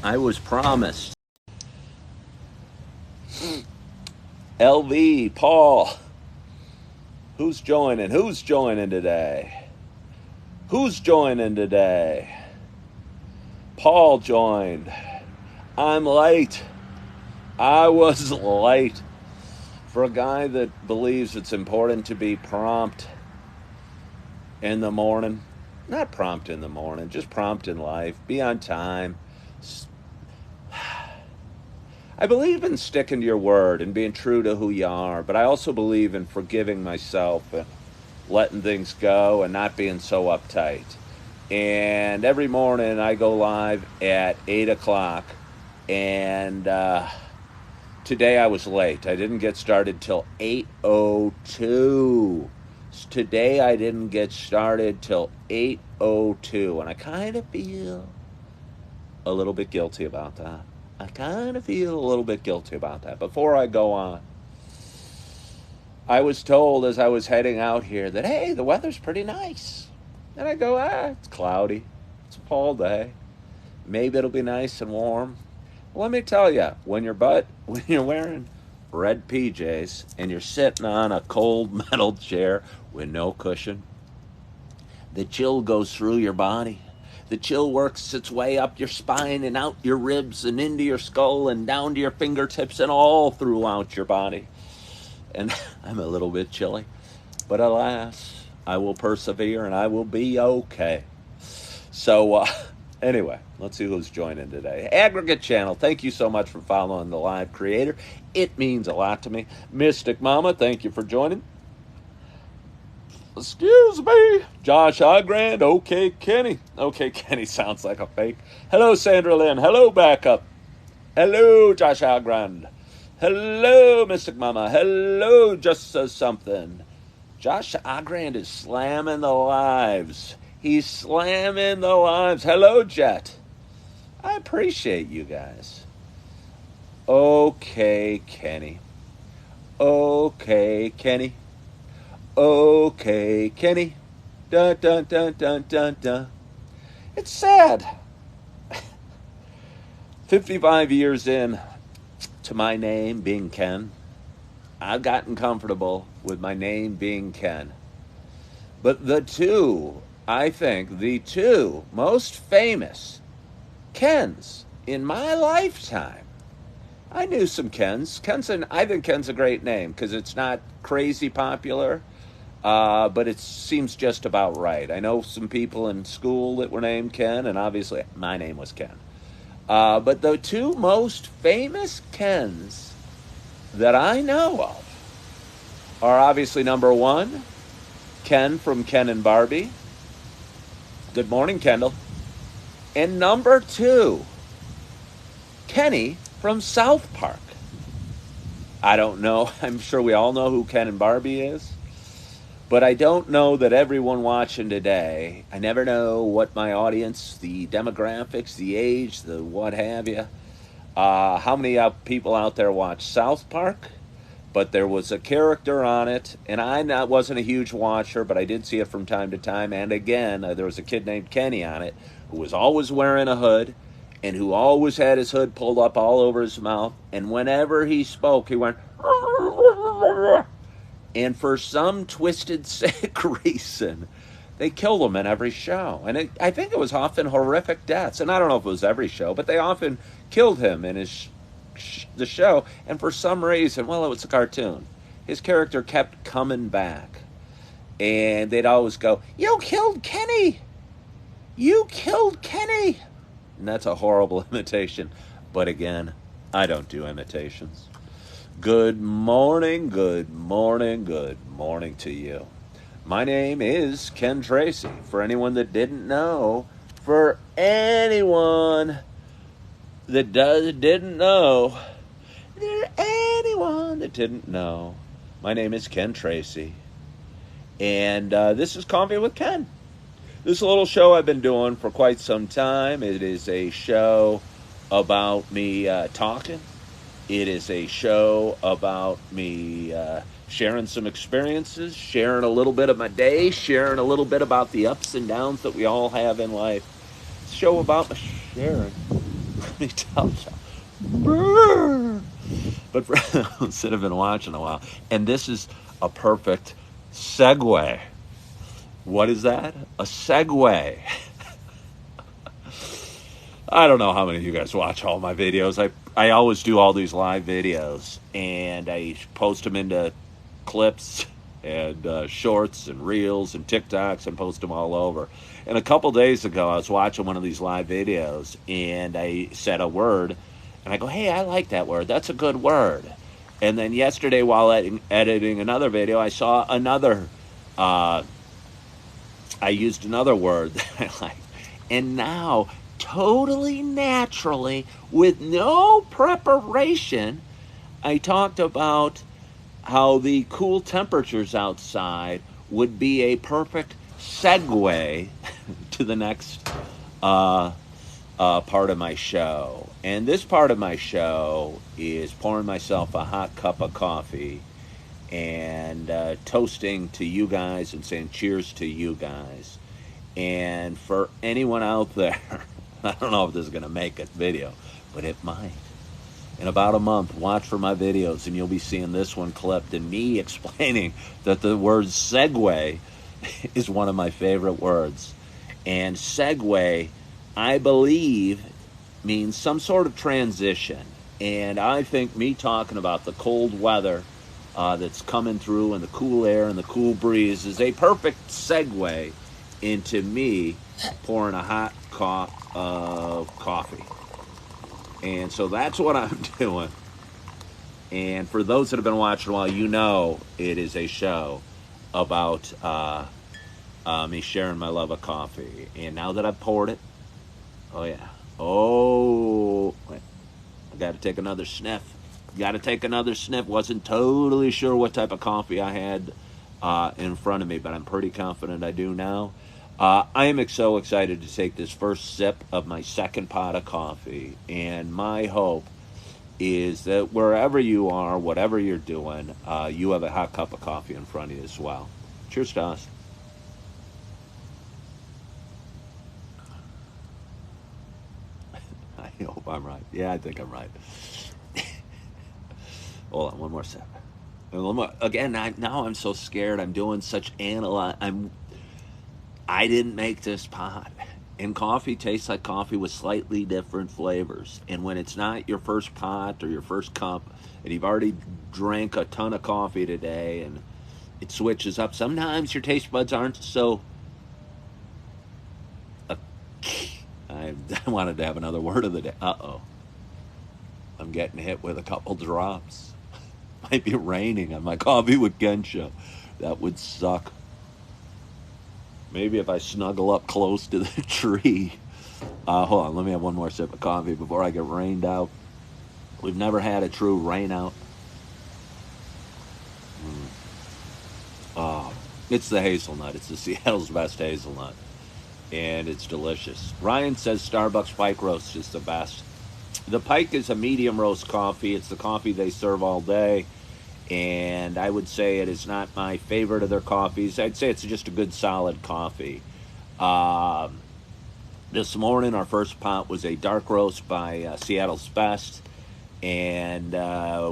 I was promised. LV, Paul. Who's joining? Who's joining today? Who's joining today? Paul joined. I'm late. I was late. For a guy that believes it's important to be prompt in the morning, not prompt in the morning, just prompt in life, be on time. I believe in sticking to your word and being true to who you are, but I also believe in forgiving myself and letting things go and not being so uptight. And every morning I go live at 8 o'clock, and today I was late. I didn't get started till 8:02. Today I didn't get started till 8:02, and I kind of feel a little bit guilty about that. Before I go on, I was told as I was heading out here that, hey, the weather's pretty nice. And I go, it's cloudy. It's a fall day. Maybe it'll be nice and warm. Well, let me tell you, when you're wearing red PJs and you're sitting on a cold metal chair with no cushion, the chill goes through your body. The chill works its way up your spine and out your ribs and into your skull and down to your fingertips and all throughout your body. And I'm a little bit chilly, but alas, I will persevere and I will be okay. So anyway, let's see who's joining today. Aggregate Channel, thank you so much for following the live creator. It means a lot to me. Mystic Mama, thank you for joining. Excuse me. Josh Ogrand, okay Kenny. Okay Kenny sounds like a fake. Hello Sandra Lynn, hello Backup. Hello Josh Ogrand. Hello Mystic Mama. Hello Just Says Something. Josh Ogrand is slamming the lives. He's slamming the lives. Hello Jet. I appreciate you guys. Okay Kenny. Okay Kenny. Okay, Kenny. Dun, dun, dun, dun, dun, dun. It's sad. 55 years in to my name being Ken, I've gotten comfortable with my name being Ken. But the two most famous Kens in my lifetime, I knew some Kens. I think Ken's a great name because it's not crazy popular. But it seems just about right. I know some people in school that were named Ken, and obviously my name was Ken. But the two most famous Kens that I know of are obviously number one, Ken from Ken and Barbie. Good morning, Kendall. And number two, Kenny from South Park. I don't know. I'm sure we all know who Ken and Barbie is. But I don't know that everyone watching today, I never know what my audience, the demographics, the age, the what have you, how many people out there watch South Park, but there was a character on it, and I wasn't a huge watcher, but I did see it from time to time, and again, there was a kid named Kenny on it, who was always wearing a hood, and who always had his hood pulled up all over his mouth, and whenever he spoke, he went... And for some twisted, sick reason, they killed him in every show. And I think it was often horrific deaths. And I don't know if it was every show, but they often killed him in the show. And for some reason, well, it was a cartoon, his character kept coming back. And they'd always go, "You killed Kenny! You killed Kenny!" And that's a horrible imitation. But again, I don't do imitations. Good morning to you. My name is Ken Tracy. For anyone that didn't know, my name is Ken Tracy. And this is Coffee with Ken. This little show I've been doing for quite some time. It is a show about me talking. It is a show about me sharing some experiences, sharing a little bit of my day, sharing a little bit about the ups and downs that we all have in life. It's a show about my sharing. let me tell you. But for those that have been watching a while, and this is a perfect segue. What is that? A segue. I don't know how many of you guys watch all my videos. I always do all these live videos, and I post them into clips and shorts and reels and TikToks and post them all over. And a couple days ago, I was watching one of these live videos, and I said a word, and I go, hey, I like that word. That's a good word. And then yesterday, while editing another video, I saw another, I used another word that I liked. And now, totally naturally, with no preparation, I talked about how the cool temperatures outside would be a perfect segue to the next part of my show. And this part of my show is pouring myself a hot cup of coffee and toasting to you guys and saying cheers to you guys. And for anyone out there, I don't know if this is going to make a video, but it might. In about a month, watch for my videos, and you'll be seeing this one clipped and me explaining that the word segue is one of my favorite words. And segue, I believe, means some sort of transition. And I think me talking about the cold weather that's coming through and the cool air and the cool breeze is a perfect segue into me pouring a hot cup of coffee. And so that's what I'm doing. And for those that have been watching a while, you know it is a show about me sharing my love of coffee. And now that I've poured it, oh yeah. Oh, wait. I got to take another sniff. Wasn't totally sure what type of coffee I had in front of me, but I'm pretty confident I do now. I am so excited to take this first sip of my second pot of coffee, and my hope is that wherever you are, whatever you're doing, you have a hot cup of coffee in front of you as well. Cheers to us. I hope I'm right. Yeah, I think I'm right. Hold on, one more sip. Again, now I'm so scared. I'm doing such I didn't make this pot. And coffee tastes like coffee with slightly different flavors. And when it's not your first pot or your first cup, and you've already drank a ton of coffee today, and it switches up, sometimes your taste buds aren't so... I wanted to have another word of the day. Uh-oh. I'm getting hit with a couple drops. Might be raining on my Coffee with Ken show. That would suck. Maybe if I snuggle up close to the tree. Hold on, let me have one more sip of coffee before I get rained out. We've never had a true rain out. It's the hazelnut. It's the Seattle's best hazelnut. And it's delicious. Ryan says Starbucks Pike Roast is the best. The Pike is a medium roast coffee. It's the coffee they serve all day. And I would say it is not my favorite of their coffees. I'd say it's just a good, solid coffee. This morning, our first pot was a dark roast by Seattle's Best. And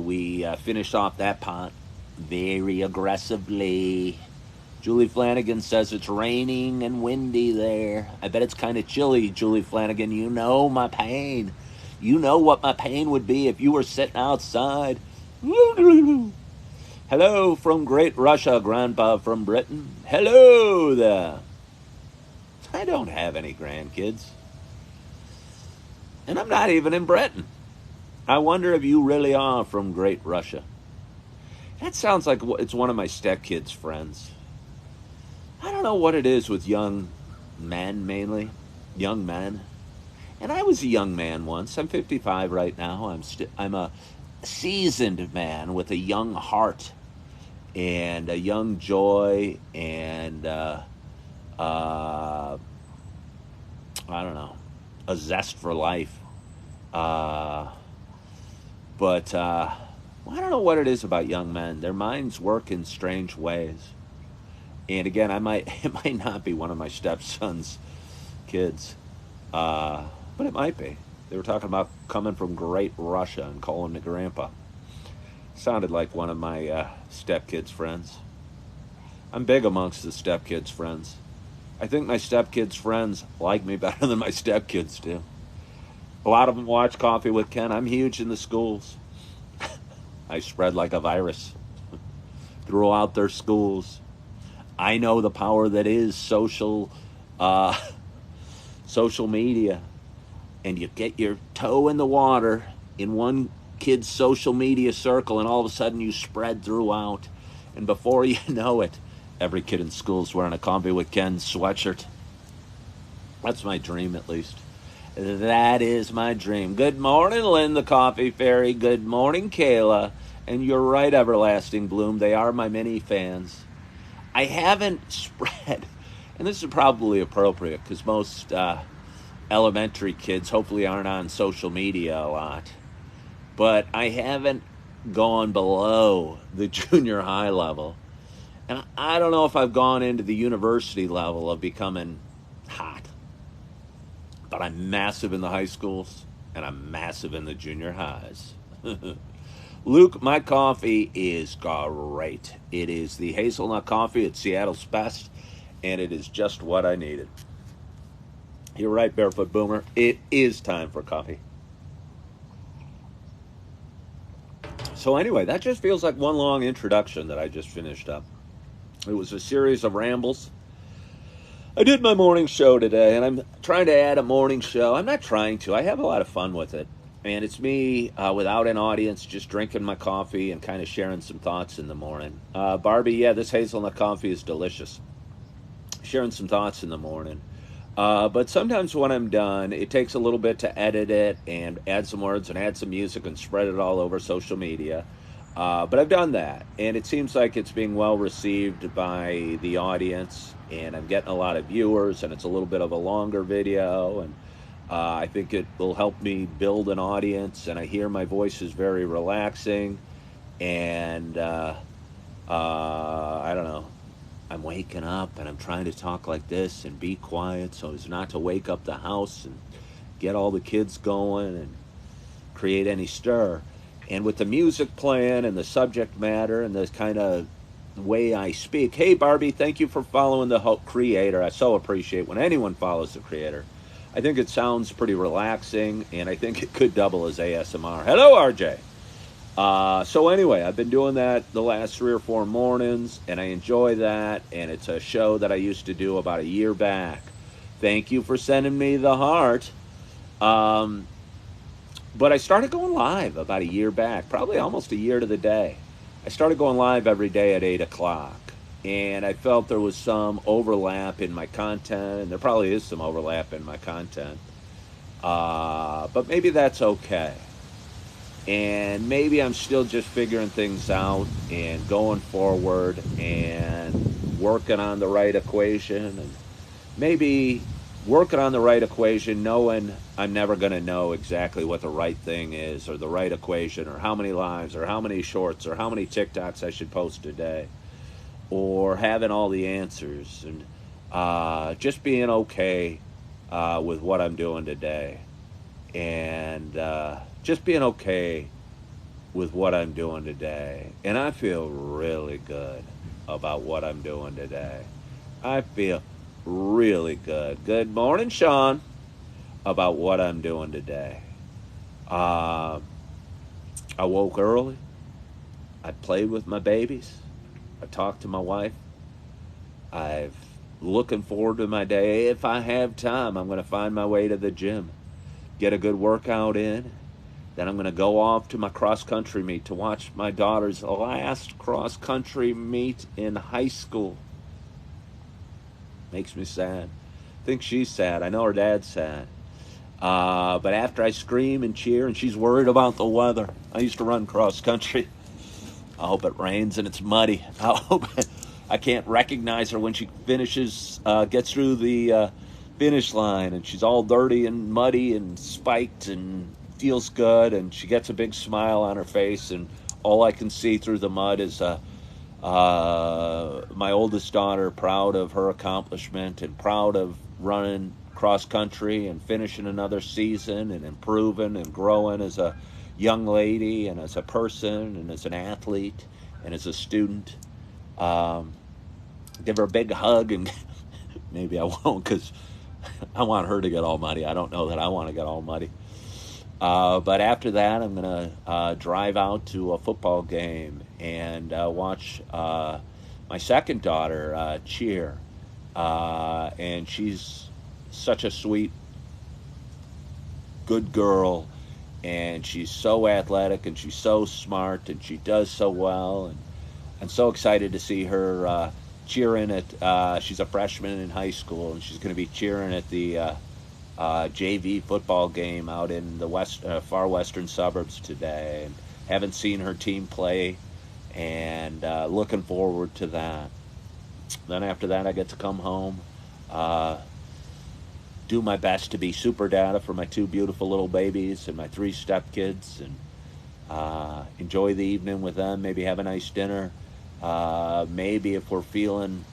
we finished off that pot very aggressively. Julie Flanagan says it's raining and windy there. I bet it's kind of chilly, Julie Flanagan. You know my pain. You know what my pain would be if you were sitting outside. Hello from Great Russia, Grandpa from Britain. Hello there. I don't have any grandkids. And I'm not even in Britain. I wonder if you really are from Great Russia. That sounds like it's one of my stepkids' friends. I don't know what it is with young men, mainly. Young men. And I was a young man once. I'm 55 right now. I'm a seasoned man with a young heart and a young joy and I don't know, a zest for life. But I don't know what it is about young men. Their minds work in strange ways. And again, it might not be one of my stepson's kids, but it might be. They were talking about coming from Great Russia and calling me grandpa. Sounded like one of my stepkids' friends. I'm big amongst the stepkids' friends. I think my stepkids' friends like me better than my stepkids do. A lot of them watch Coffee with Ken. I'm huge in the schools. I spread like a virus throughout their schools. I know the power that is social media. And you get your toe in the water in one kid's social media circle, and all of a sudden you spread throughout. And before you know it, every kid in school is wearing a Coffee with Ken sweatshirt. That's my dream, at least. That is my dream. Good morning, Lynn the Coffee Fairy. Good morning, Kayla. And you're right, Everlasting Bloom. They are my mini fans. I haven't spread, and this is probably appropriate because most elementary kids hopefully aren't on social media a lot, but I haven't gone below the junior high level. And I don't know if I've gone into the university level of becoming hot, but I'm massive in the high schools and I'm massive in the junior highs. Luke, my coffee is great. It is the hazelnut coffee at Seattle's best, and it is just what I needed. You're right, Barefoot Boomer. It is time for coffee. So anyway, that just feels like one long introduction that I just finished up. It was a series of rambles. I did my morning show today, and I'm trying to add a morning show. I'm not trying to. I have a lot of fun with it. And it's me without an audience, just drinking my coffee and kind of sharing some thoughts in the morning. Barbie, yeah, this hazelnut coffee is delicious. Sharing some thoughts in the morning. But sometimes when I'm done, it takes a little bit to edit it and add some words and add some music and spread it all over social media. But I've done that, and it seems like it's being well received by the audience, and I'm getting a lot of viewers, and it's a little bit of a longer video, and I think it will help me build an audience, and I hear my voice is very relaxing, and I don't know. I'm waking up and I'm trying to talk like this and be quiet so as not to wake up the house and get all the kids going and create any stir. And with the music playing and the subject matter and the kind of way I speak. Hey, Barbie, thank you for following the creator. I so appreciate when anyone follows the creator. I think it sounds pretty relaxing, and I think it could double as ASMR. Hello, RJ. So anyway, I've been doing that the last 3 or 4 mornings, and I enjoy that, and it's a show that I used to do about a year back. Thank you for sending me the heart. But I started going live about a year back, probably almost a year to the day. I started going live every day at 8 o'clock, and I felt there was some overlap in my content, and there probably is some overlap in my content. But maybe that's okay. And maybe I'm still just figuring things out and going forward and working on the right equation, and maybe working on the right equation knowing I'm never going to know exactly what the right thing is or the right equation or how many lives or how many shorts or how many TikToks I should post a day, or having all the answers, and just being okay with what I'm doing today, and just being okay with what I'm doing today. And I feel really good about what I'm doing today. I feel really good. Good morning, Sean, about what I'm doing today. I woke early. I played with my babies. I talked to my wife. I'm looking forward to my day. If I have time, I'm going to find my way to the gym, get a good workout in. Then I'm going to go off to my cross-country meet to watch my daughter's last cross-country meet in high school. Makes me sad. I think she's sad. I know her dad's sad. But after I scream and cheer, and she's worried about the weather. I used to run cross-country. I hope it rains and it's muddy. I hope I can't recognize her when she finishes, gets through the finish line, and she's all dirty and muddy and spiked and feels good, and she gets a big smile on her face, and all I can see through the mud is my oldest daughter proud of her accomplishment and proud of running cross country and finishing another season and improving and growing as a young lady and as a person and as an athlete and as a student. Um, Give her a big hug, and maybe I won't because I want her to get all muddy. I don't know that I want to get all muddy. But after that, I'm going to drive out to a football game and watch my second daughter cheer. And she's such a sweet, good girl. And she's so athletic and she's so smart and she does so well. And I'm so excited to see her cheering at, she's a freshman in high school and she's going to be cheering at the JV football game out in the far western suburbs today, and haven't seen her team play, and looking forward to that. Then after that, I get to come home, do my best to be super data for my two beautiful little babies and my three stepkids, and enjoy the evening with them. Maybe have a nice dinner. Maybe if we're feeling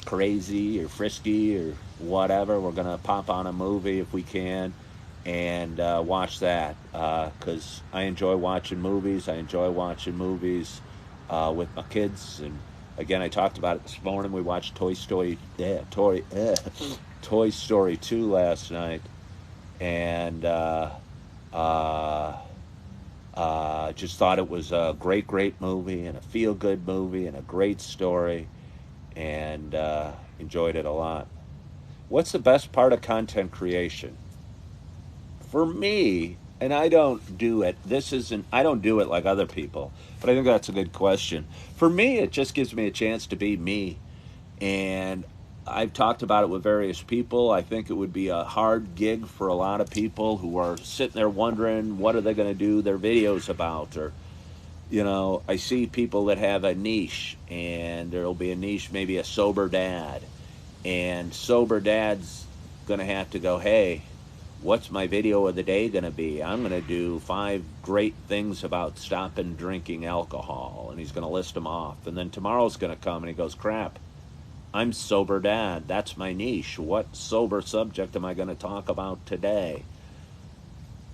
crazy or frisky or whatever, we're gonna pop on a movie if we can and watch that, because I enjoy watching movies. I enjoy watching movies with my kids. And again, I talked about it this morning. We watched Toy Story 2 last night, and just thought it was a great movie and a feel-good movie and a great story, and enjoyed it a lot. What's the best part of content creation? For me, and I don't do it, I don't do it like other people, but I think that's a good question. For me, it just gives me a chance to be me. And I've talked about it with various people. I think it would be a hard gig for a lot of people who are sitting there wondering what are they going to do their videos about. Or, I see people that have a niche, and there'll be a niche, maybe a sober dad. And sober dad's going to have to go, hey, what's my video of the day going to be? I'm going to do 5 great things about stopping drinking alcohol. And he's going to list them off. And then tomorrow's going to come and he goes, crap, I'm sober dad. That's my niche. What sober subject am I going to talk about today?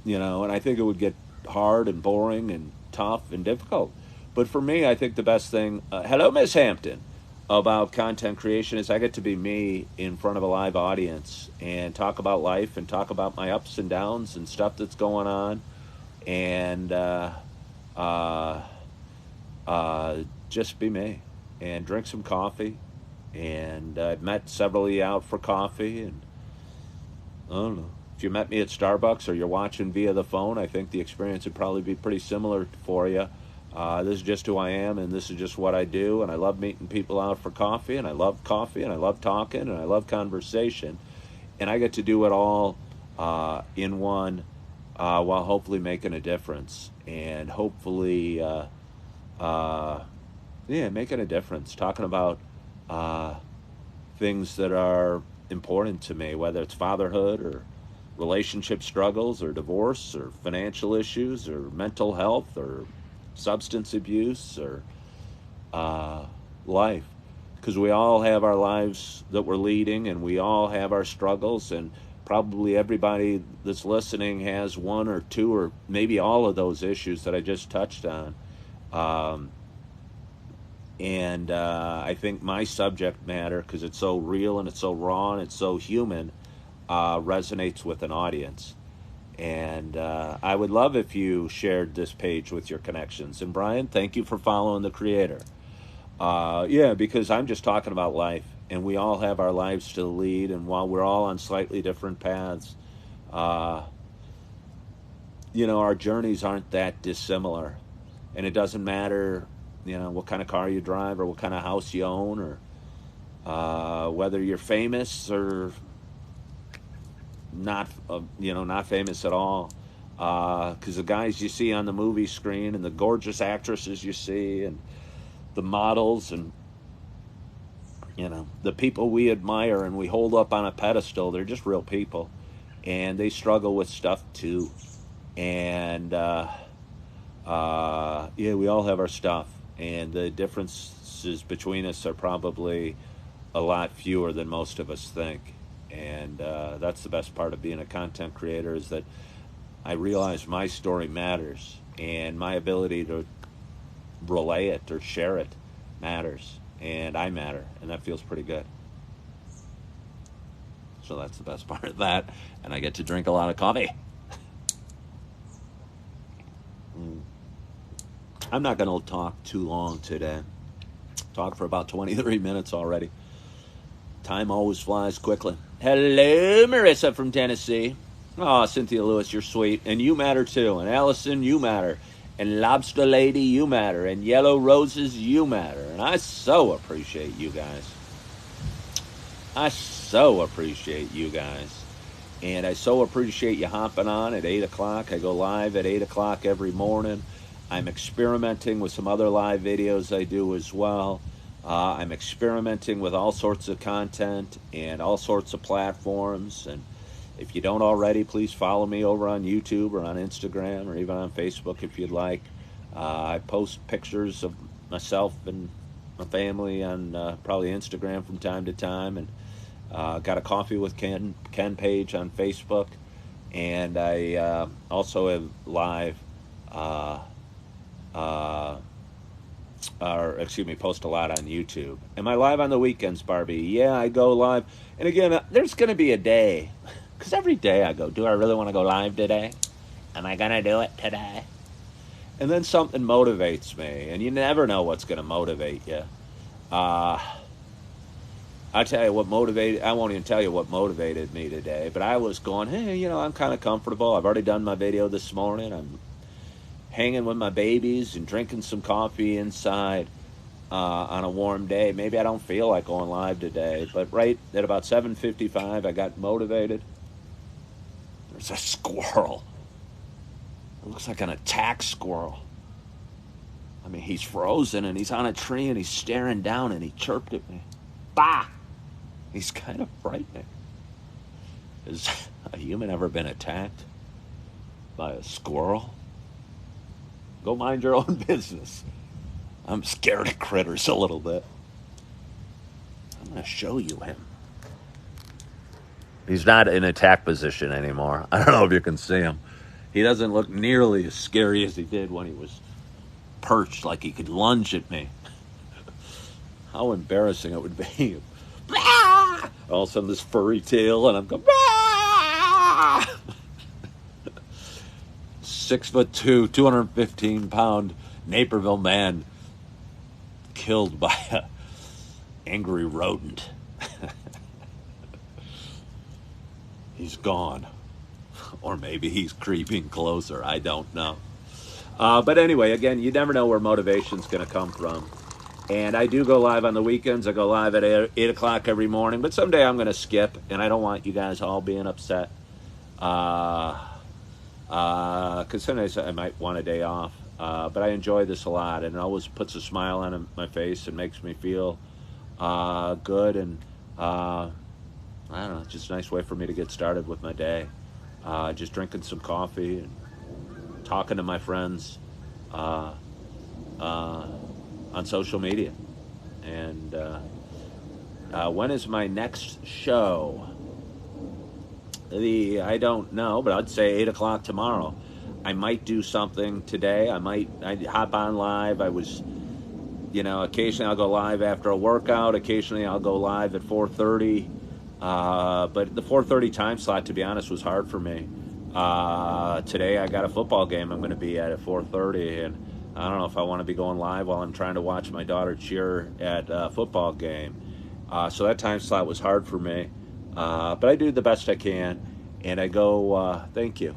And I think it would get hard and boring and tough and difficult. But for me, I think the best thing, hello, Miss Hampton, about content creation is I get to be me in front of a live audience and talk about life and talk about my ups and downs and stuff that's going on, and just be me and drink some coffee. And I've met several of you out for coffee, and I don't know. If you met me at Starbucks or you're watching via the phone, I think the experience would probably be pretty similar for you. This is just who I am, and this is just what I do, and I love meeting people out for coffee, and I love coffee, and I love talking, and I love conversation, and I get to do it all in one, while hopefully making a difference, and hopefully, making a difference, talking about things that are important to me, whether it's fatherhood or relationship struggles or divorce or financial issues or mental health or substance abuse or life, because we all have our lives that we're leading, and we all have our struggles, and probably everybody that's listening has one or two or maybe all of those issues that I just touched on. And I think my subject matter, because it's so real and it's so raw and it's so human, resonates with an audience. And I would love if you shared this page with your connections. And Brian, thank you for following the creator. Because I'm just talking about life, and we all have our lives to lead. And while we're all on slightly different paths, our journeys aren't that dissimilar. And it doesn't matter, what kind of car you drive or what kind of house you own, or whether you're famous or not famous at all, because the guys you see on the movie screen and the gorgeous actresses you see and the models and the people we admire and we hold up on a pedestal, they're just real people, and they struggle with stuff too. And we all have our stuff, and the differences between us are probably a lot fewer than most of us think. And that's the best part of being a content creator, is that I realize my story matters, and my ability to relay it or share it matters, and I matter, and that feels pretty good. So that's the best part of that, and I get to drink a lot of coffee. I'm not going to talk too long today. Talk for about 23 minutes already. Time always flies quickly. Hello, Marissa from Tennessee. Oh, Cynthia Lewis, you're sweet. And you matter too. And Allison, you matter. And Lobster Lady, you matter. And Yellow Roses, you matter. And I so appreciate you guys. I so appreciate you guys. And I so appreciate you hopping on at 8 o'clock. I go live at 8 o'clock every morning. I'm experimenting with some other live videos I do as well. I'm experimenting with all sorts of content and all sorts of platforms. And if you don't already, please follow me over on YouTube or on Instagram or even on Facebook if you'd like. I post pictures of myself and my family on probably Instagram from time to time. And got a Coffee with Ken page on Facebook. And I also have live... post a lot on YouTube. Am I live on the weekends, Barbie? Yeah, I go live. And again, there's going to be a day, because every day I go, do I really want to go live today? Am I going to do it today? And then something motivates me, and you never know what's going to motivate you. I'll tell you what motivated, I won't even tell you what motivated me today, but I was going, hey, I'm kind of comfortable. I've already done my video this morning. I'm hanging with my babies and drinking some coffee inside on a warm day. Maybe I don't feel like going live today, but right at about 7:55, I got motivated. There's a squirrel. It looks like an attack squirrel. I mean, he's frozen and he's on a tree and he's staring down and he chirped at me. Bah! He's kind of frightening. Has a human ever been attacked by a squirrel? Go mind your own business. I'm scared of critters a little bit. I'm going to show you him. He's not in attack position anymore. I don't know if you can see him. He doesn't look nearly as scary as he did when he was perched, like he could lunge at me. How embarrassing it would be. All of a sudden, this furry tail, and I'm going, 6'2", 215-pound Naperville man killed by an angry rodent. He's gone. Or maybe he's creeping closer. I don't know. But anyway, again, you never know where motivation's going to come from. And I do go live on the weekends. I go live at 8 o'clock every morning. But someday I'm going to skip, and I don't want you guys all being upset. Because sometimes I might want a day off. But I enjoy this a lot, and it always puts a smile on my face and makes me feel good. And I don't know, it's just a nice way for me to get started with my day. Just drinking some coffee and talking to my friends on social media. And when is my next show? I don't know, but I'd say 8 o'clock tomorrow. I might do something today. I'd hop on live. Occasionally I'll go live after a workout. Occasionally I'll go live at 4:30. But the 4:30 time slot, to be honest, was hard for me. Today I got a football game I'm going to be at 4:30, and I don't know if I want to be going live while I'm trying to watch my daughter cheer at a football game. So that time slot was hard for me. But I do the best I can, and I go, thank you.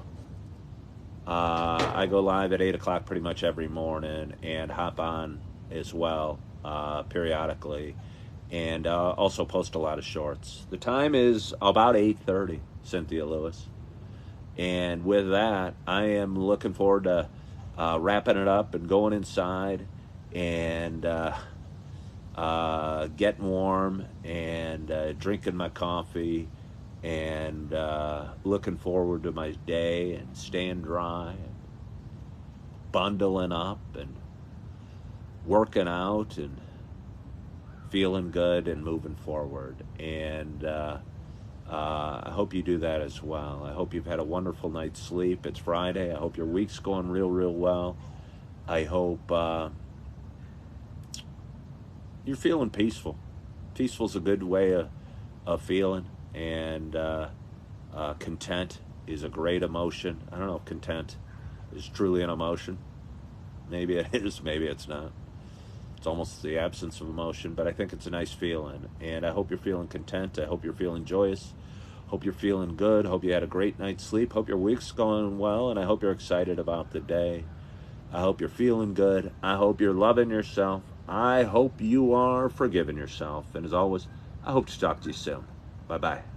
I go live at 8 o'clock pretty much every morning and hop on as well periodically, and also post a lot of shorts. The time is about 8:30, Cynthia Lewis. And with that, I am looking forward to wrapping it up and going inside and getting warm and drinking my coffee and looking forward to my day and staying dry and bundling up and working out and feeling good and moving forward. And I hope you do that as well. I hope you've had a wonderful night's sleep. It's Friday. I hope your week's going real, real well. I hope you're feeling peaceful. Peaceful's a good way of feeling, and content is a great emotion. I don't know if content is truly an emotion. Maybe it is, maybe it's not. It's almost the absence of emotion, but I think it's a nice feeling. And I hope you're feeling content. I hope you're feeling joyous. Hope you're feeling good. Hope you had a great night's sleep. Hope your week's going well, and I hope you're excited about the day. I hope you're feeling good. I hope you're loving yourself. I hope you are forgiving yourself. And as always, I hope to talk to you soon. Bye-bye.